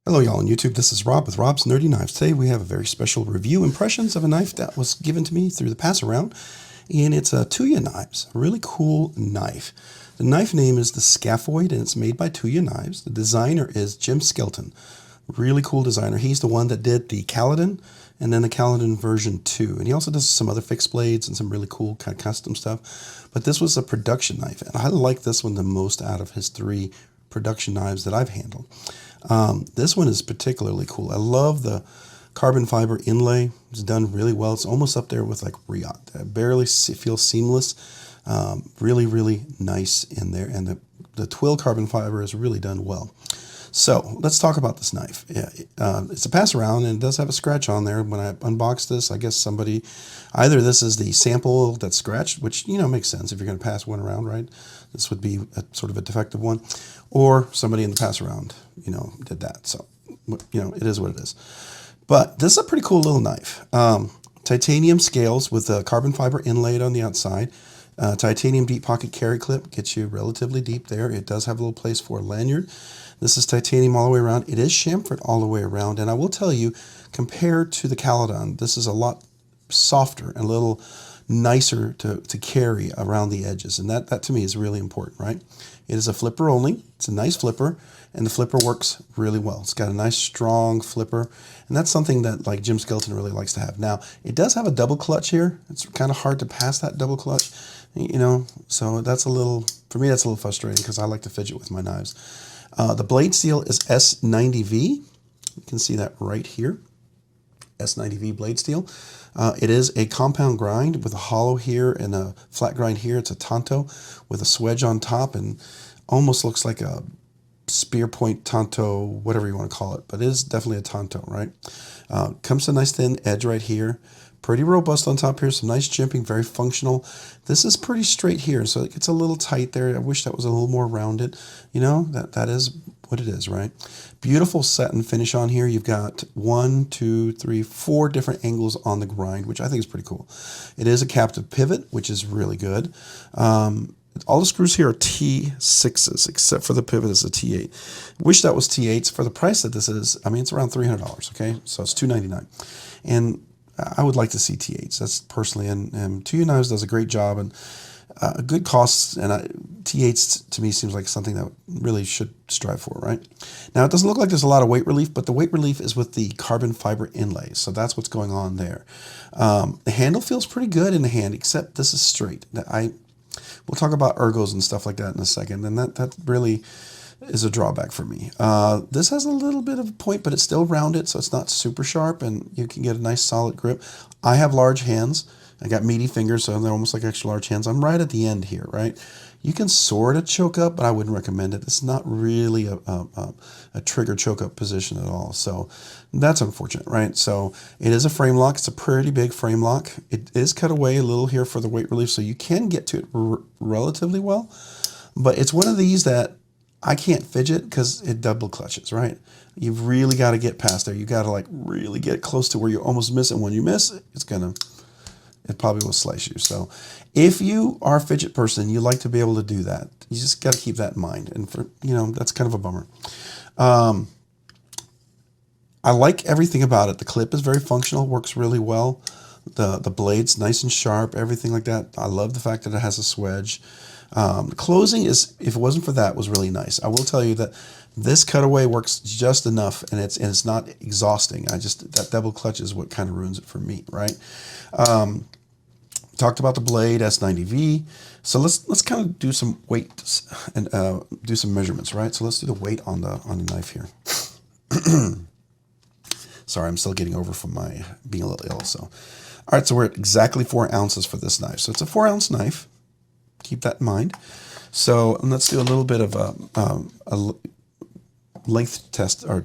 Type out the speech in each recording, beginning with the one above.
Hello y'all on YouTube, this is Rob with Rob's Nerdy Knives. Today we have a very special review impressions of a knife that was given to me through the pass around, and it's a Tuya Knives, a really cool knife. The knife name is the Scaphoid and it's made by Tuya Knives. The designer is Jim Skelton, really cool designer. He's the one that did the Caladan and then the Caladan version 2, and he also does some other fixed blades and some really cool kind of custom stuff. But this was a production knife, and I like this one the most out of his 3 production knives that I've handled. This one is particularly cool. I love the carbon fiber inlay. It's done really well. It's almost up there with like Riot. It barely feels seamless. Really, really nice in there. And the twill carbon fiber is really done well. So let's talk about this knife. It's a pass around and it does have a scratch on there. When I unboxed this, I guess somebody, either this is the sample that's scratched, which, you know, makes sense if you're going to pass one around, right? This would be a sort of a defective one, or somebody in the pass around, you know, did that. So, you know, it is what it is. But this is a pretty cool little knife. Titanium scales with a carbon fiber inlaid on the outside. Titanium deep pocket carry clip gets you relatively deep there. It does have a little place for a lanyard. This is titanium all the way around. It is chamfered all the way around. And I will tell you, compared to the Caladan, this is a lot softer and a little nicer to carry around the edges. And that to me is really important, right? It is a flipper only. It's a nice flipper, and the flipper works really well. It's got a nice strong flipper, and that's something that like Jim Skelton really likes to have. Now, it does have a double clutch here. It's kind of hard to pass that double clutch, you know, so that's a little, for me, that's a little frustrating because I like to fidget with my knives. The blade steel is S90V. You can see that right here. S90V blade steel. It is a compound grind with a hollow here and a flat grind here. It's a tanto with a swedge on top and almost looks like a spear point tanto, whatever you want to call it, but it is definitely a tanto, right? Comes to a nice thin edge right here. Pretty robust on top here, some nice jimping, very functional. This is pretty straight here, so it gets a little tight there. I wish that was a little more rounded. You know, that is what it is, right? Beautiful satin finish on here. You've got 1, 2, 3, 4 different angles on the grind, which I think is pretty cool. It is a captive pivot, which is really good. All the screws here are T6s, except for the pivot is a T8. Wish that was T8s. For the price that this is, I mean, it's around $300, okay? So it's $299. And I would like to see T8s. That's personally, and Tuya Knives does a great job and good costs, and T8s to me seems like something that really should strive for, right? Now, it doesn't look like there's a lot of weight relief, but the weight relief is with the carbon fiber inlay, so that's what's going on there. The handle feels pretty good in the hand, except this is straight. We'll talk about ergos and stuff like that in a second, and that really is a drawback for me. This has a little bit of a point, but it's still rounded, so it's not super sharp, and you can get a nice solid grip. I have large hands. I got meaty fingers, so they're almost like extra large hands. I'm right at the end here, right? You can sort of choke up, but I wouldn't recommend it. It's not really a trigger choke up position at all. So that's unfortunate, right? So it is a frame lock. It's a pretty big frame lock. It is cut away a little here for the weight relief, so you can get to it relatively well. But it's one of these that I can't fidget because it double clutches, right? You've really got to get past there. You got to like really get close to where you almost miss it. When you miss, it probably will slice you. So if you are a fidget person, you like to be able to do that. You just got to keep that in mind. And for, you know, that's kind of a bummer. I like everything about it. The clip is very functional, works really well. The blade's nice and sharp, everything like that. I love the fact that it has a swedge. The closing is, if it wasn't for that, was really nice. I will tell you that this cutaway works just enough, and it's not exhausting. That double clutch is what kind of ruins it for me, right? Talked about the blade, S90V. So let's kind of do some weights and do some measurements, right? So let's do the weight on the knife here. Sorry, I'm still getting over from my being a little ill. So, all right, so we're at exactly 4 ounces for this knife. So it's a 4-ounce knife. Keep that in mind. So let's do a little bit of a length test or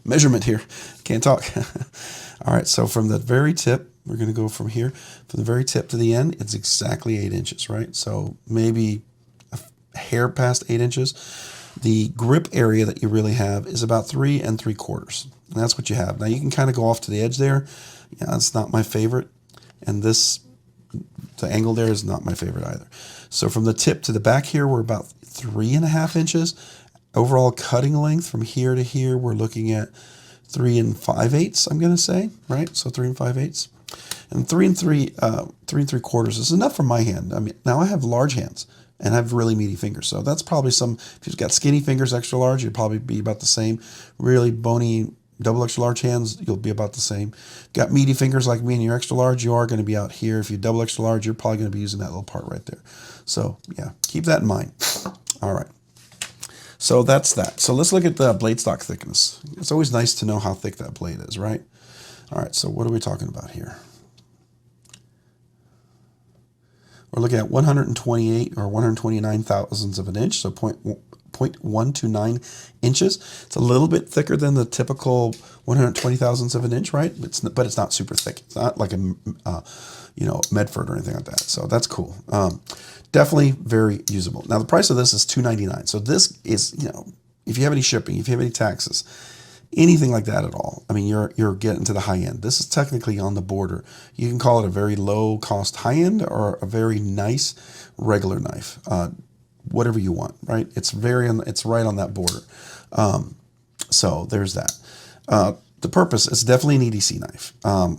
measurement here. Can't talk. All right, so from the very tip, we're going to go from here, from the very tip to the end, it's exactly 8 inches, right? So maybe a hair past 8 inches. The grip area that you really have is about 3 3/4. And that's what you have. Now you can kind of go off to the edge there. Yeah, that's not my favorite. And the angle there is not my favorite either. So from the tip to the back here, we're about 3.5 inches. Overall cutting length from here to here, we're looking at 3 5/8, I'm going to say, right? So 3 5/8. And 3 3/4 is enough for my hand. I mean, now I have large hands and I have really meaty fingers. So that's probably if you've got skinny fingers, extra large, you'd probably be about the same. Really bony, double extra large hands, you'll be about the same. Got meaty fingers like me and you're extra large, you are going to be out here. If you're double extra large, you're probably going to be using that little part right there. So yeah, keep that in mind. All right. So that's that. So let's look at the blade stock thickness. It's always nice to know how thick that blade is, right? All right, so what are we talking about here? We're looking at 128 or 129 thousandths of an inch, so 0.129 inches. It's a little bit thicker than the typical 120 thousandths of an inch, right? But it's not super thick. It's not like a Medford or anything like that. So that's cool. Definitely very usable. Now the price of this is $2.99. So this is, if you have any shipping, if you have any taxes, anything like that at all, I mean, you're getting to the high end. This is technically on the border. You can call it a very low cost high end or a very nice regular knife, whatever you want, right? It's right on that border. So there's that. The purpose, it's definitely an EDC knife.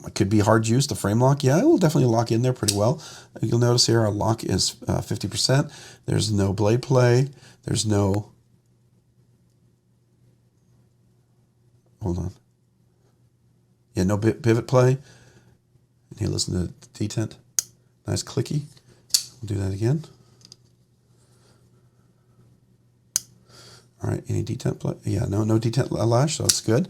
It could be hard use, the frame lock. Yeah, it will definitely lock in there pretty well. You'll notice here our lock is 50%. There's no blade play. There's no, hold on. Yeah, no pivot play. And here, listen to the detent. Nice clicky. We'll do that again. All right, any detent play? Yeah, no detent lash, so it's good.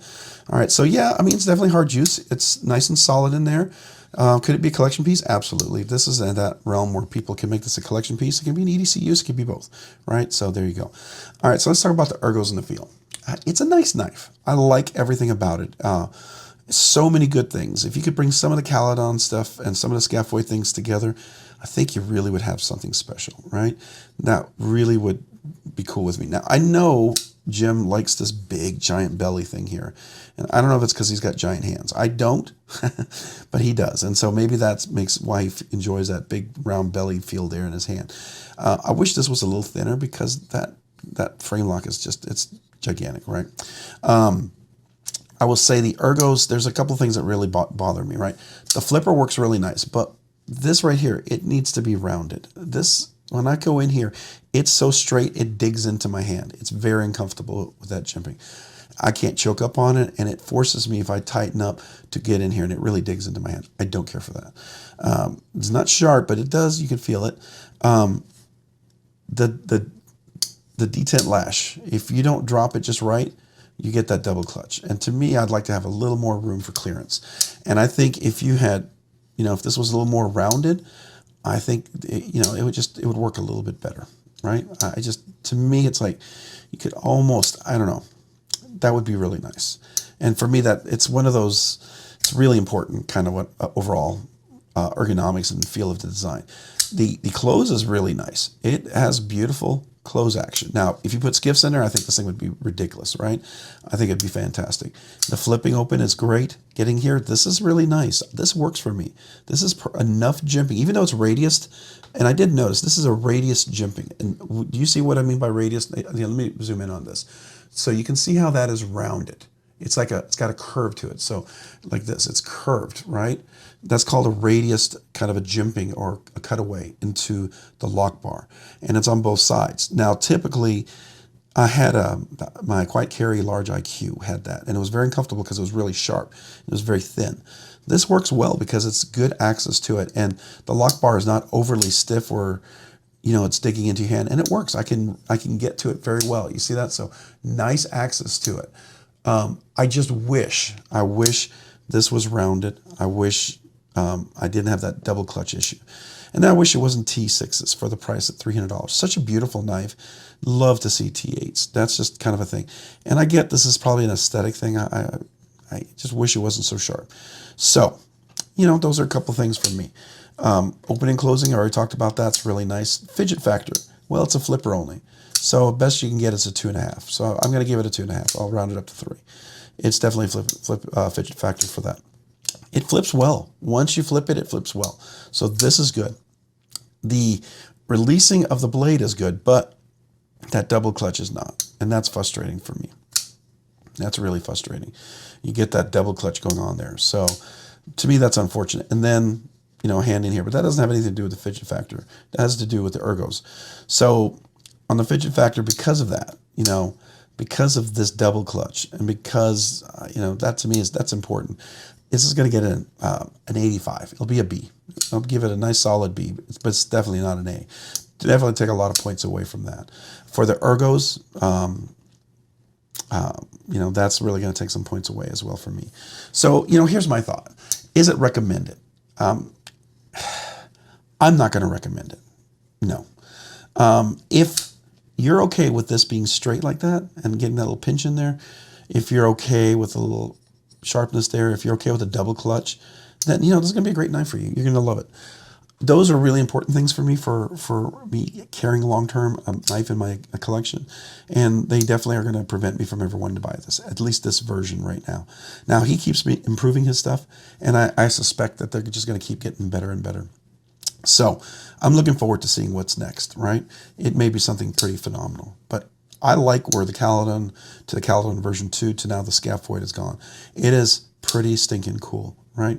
All right, so yeah, I mean, it's definitely hard use. It's nice and solid in there. Could it be a collection piece? Absolutely. This is in that realm where people can make this a collection piece. It can be an EDC use, it can be both, right? So there you go. All right, so let's talk about the ergos in the feel. It's a nice knife. I like everything about it. So many good things. If you could bring some of the Caladan stuff and some of the Scaphoid things together, I think you really would have something special, right? That really would be cool with me. Now, I know Jim likes this big giant belly thing here. And I don't know if it's because he's got giant hands. I don't, but he does. And so maybe that makes why he enjoys that big round belly feel there in his hand. I wish this was a little thinner because that frame lock is it's gigantic, right? I will say the ergos, there's a couple things that really bother me, right? The flipper works really nice, but this right here, it needs to be rounded. This, when I go in here, it's so straight, it digs into my hand. It's very uncomfortable with that jimping. I can't choke up on it, and it forces me, if I tighten up, to get in here, and it really digs into my hand. I don't care for that. It's not sharp, but it does, you can feel it. The detent lash, if you don't drop it just right, you get that double clutch. And to me, I'd like to have a little more room for clearance. And I think if you had, if this was a little more rounded, I think, it would work a little bit better, right? To me, it's like, you could almost, I don't know, that would be really nice. And for me, it's one of those, it's really important kind of what overall ergonomics and feel of the design. The close is really nice. It has beautiful close action. Now, if you put skiffs in there, I think this thing would be ridiculous, right? I think it'd be fantastic. The flipping open is great. Getting here, this is really nice. This works for me. This is enough jimping, even though it's radiused. And I did notice this is a radius jimping. And do you see what I mean by radius? Let me zoom in on this. So you can see how that is rounded. It's got a curve to it. So like this, it's curved, right? That's called a radius kind of a jimping or a cutaway into the lock bar. And it's on both sides. Now, typically, I had my Quiet Carry Large IQ had that. And it was very uncomfortable because it was really sharp. It was very thin. This works well because it's good access to it. And the lock bar is not overly stiff or, it's digging into your hand. And it works. I can get to it very well. You see that? So nice access to it. I wish this was rounded. I wish I didn't have that double clutch issue. And I wish it wasn't T6s for the price at $300. Such a beautiful knife. Love to see T8s. That's just kind of a thing. And I get this is probably an aesthetic thing. I just wish it wasn't so sharp. So, those are a couple things for me. Opening and closing, I already talked about that. It's really nice. Fidget factor. Well, it's a flipper only. So best you can get is a 2.5. So I'm going to give it a 2.5. I'll round it up to 3. It's definitely fidget factor for that. It flips well. Once you flip it, it flips well. So this is good. The releasing of the blade is good, but That double clutch is not. And that's frustrating for me. That's really frustrating. You get that double clutch going on there. So to me, that's unfortunate. And then, you know, a hand in here, but that doesn't have anything to do with the fidget factor. That has to do with the ergos. So on the fidget factor, because of that, you know, because of this double clutch, and because, you know, that to me that's important. This is going to get an 85. It'll be a B. I'll give it a nice solid B, but it's definitely not an A. Definitely take a lot of points away from that. For the ergos, you know, that's really going to take some points away as well for me. So, you know, here's my thought. Is it recommended? I'm not going to recommend it. No. If you're okay with this being straight like that and getting that little pinch in there, if you're okay with a little sharpness there, if you're okay with a double clutch, then, you know, this is going to be a great knife for you. You're going to love it. Those are really important things for me, for me carrying long-term a knife in my collection. And they definitely are going to prevent me from ever wanting to buy this, at least this version right now. Now, he keeps me improving his stuff, and I suspect that they're just going to keep getting better and better. So I'm looking forward to seeing what's next, right? It may be something pretty phenomenal. But I like where the Caladan, to the Caladan version 2 to now the Scaphoid has gone. It is pretty stinking cool, right?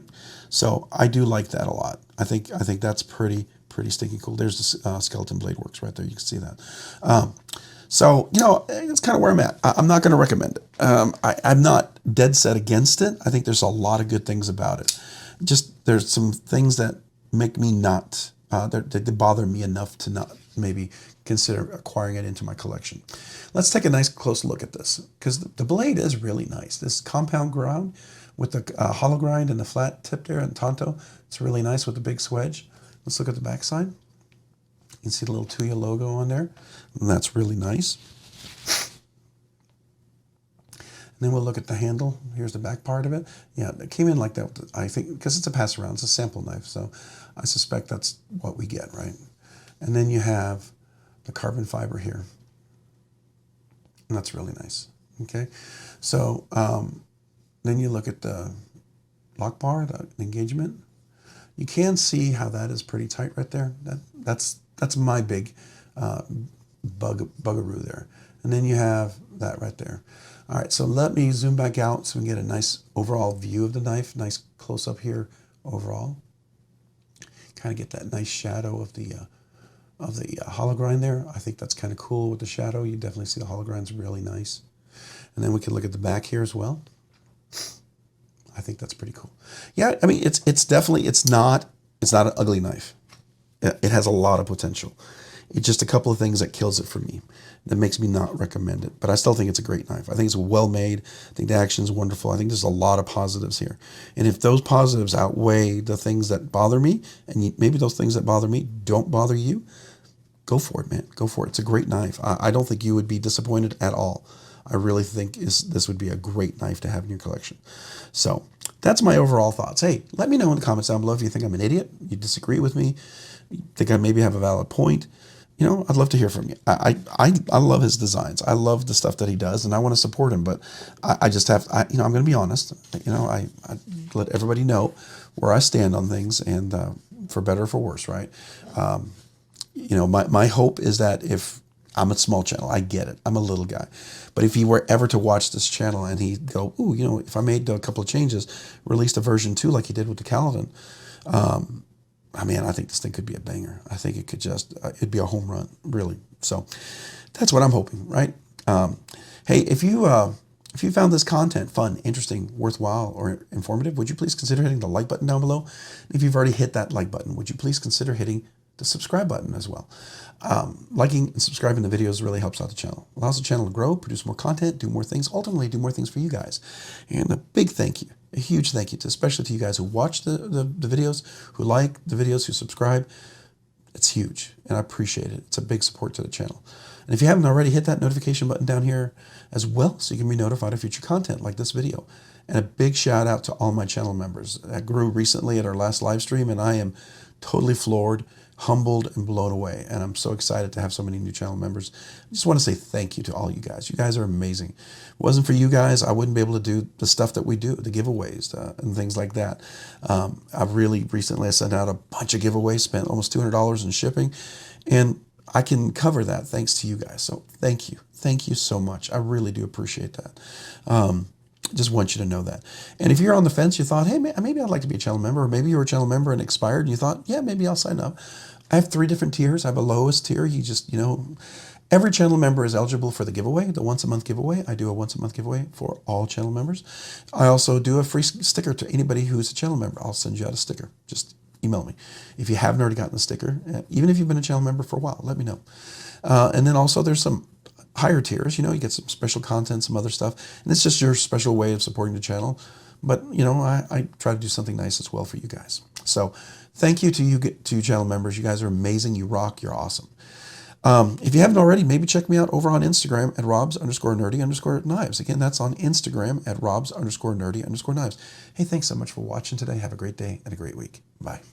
So I do like that a lot. I think that's pretty stinking cool. There's the skeleton blade works right there. You can see that. So, you know, it's kind of where I'm at. I'm not going to recommend it. I'm not dead set against it. I think there's a lot of good things about it. Just there's some things that make me not, they bother me enough to not maybe consider acquiring it into my collection. Let's take a nice close look at this, because the blade is really nice. This compound ground with the hollow grind and the flat tip there and Tonto, it's really nice with the big swedge. Let's look at the back side. You can see the little Tuya logo on there, and that's really nice. And then we'll look at the handle. Here's the back part of it. Yeah, it came in like that, I think, because it's a pass around, it's a sample knife, so I suspect that's what we get, right? And then you have the carbon fiber here. And that's really nice, okay? So then you look at the lock bar, the engagement. You can see how that is pretty tight right there. That's my big buggeroo there. And then you have that right there. All right, so let me zoom back out so we can get a nice overall view of the knife, nice close up here overall. Kind of get that nice shadow of the hollow grind there. I think that's kind of cool with the shadow. You definitely see the hollow grind's really nice. And then we can look at the back here as well. I think that's pretty cool. Yeah, I mean, it's definitely, it's not an ugly knife. It has a lot of potential. It's just a couple of things that kills it for me, that makes me not recommend it. But I still think it's a great knife. I think it's well made. I think the action is wonderful. I think there's a lot of positives here. And if those positives outweigh the things that bother me, and maybe those things that bother me don't bother you, go for it, man. Go for it. It's a great knife. I don't think you would be disappointed at all. I really think this would be a great knife to have in your collection. So that's my overall thoughts. Hey, let me know in the comments down below if you think I'm an idiot, you disagree with me, you think I maybe have a valid point. You know, I'd love to hear from you. I love his designs. I love the stuff that he does, and I want to support him. But I just have, you know, I'm going to be honest. You know, I let everybody know where I stand on things, and for better or for worse, right? You know, my hope is that if I'm a small channel, I get it. I'm a little guy. But if he were ever to watch this channel and he'd go, ooh, you know, if I made a couple of changes, released a version 2 like he did with the Caladan, I mean, I think this thing could be a banger. I think it could just, it'd be a home run, really. So that's what I'm hoping, right? Hey, if you found this content fun, interesting, worthwhile, or informative, would you please consider hitting the like button down below? If you've already hit that like button, would you please consider hitting the subscribe button as well? Liking and subscribing to videos really helps out the channel. Allows the channel to grow, produce more content, do more things, ultimately do more things for you guys. And a big thank you, a huge thank you, especially to you guys who watch the videos, who like the videos, who subscribe. It's huge, and I appreciate it. It's a big support to the channel. And if you haven't already, hit that notification button down here as well so you can be notified of future content like this video. And a big shout out to all my channel members. I grew recently at our last live stream, and I am totally floored, humbled, and blown away. And I'm so excited to have so many new channel members. I just want to say thank you to all you guys. You guys are amazing. If it wasn't for you guys, I wouldn't be able to do the stuff that we do, the giveaways and things like that. I've really recently, I sent out a bunch of giveaways, spent almost $200 in shipping. And I can cover that thanks to you guys. So thank you. Thank you so much. I really do appreciate that. Just want you to know that. And if you're on the fence, you thought, hey, maybe I'd like to be a channel member, or maybe you were a channel member and expired, and you thought, yeah, maybe I'll sign up. I have 3 different tiers. I have a lowest tier. You just, every channel member is eligible for the giveaway, the once a month giveaway. I do a once a month giveaway for all channel members. I also do a free sticker to anybody who's a channel member. I'll send you out a sticker. Just email me. If you haven't already gotten a sticker, even if you've been a channel member for a while, let me know. And then also there's some higher tiers, you get some special content, some other stuff, and it's just your special way of supporting the channel. But, I try to do something nice as well for you guys. So thank you to you channel members. You guys are amazing. You rock. You're awesome. If you haven't already, maybe check me out over on Instagram at robs_nerdy_knives. Again, that's on Instagram at robs_nerdy_knives. Hey, thanks so much for watching today. Have a great day and a great week. Bye.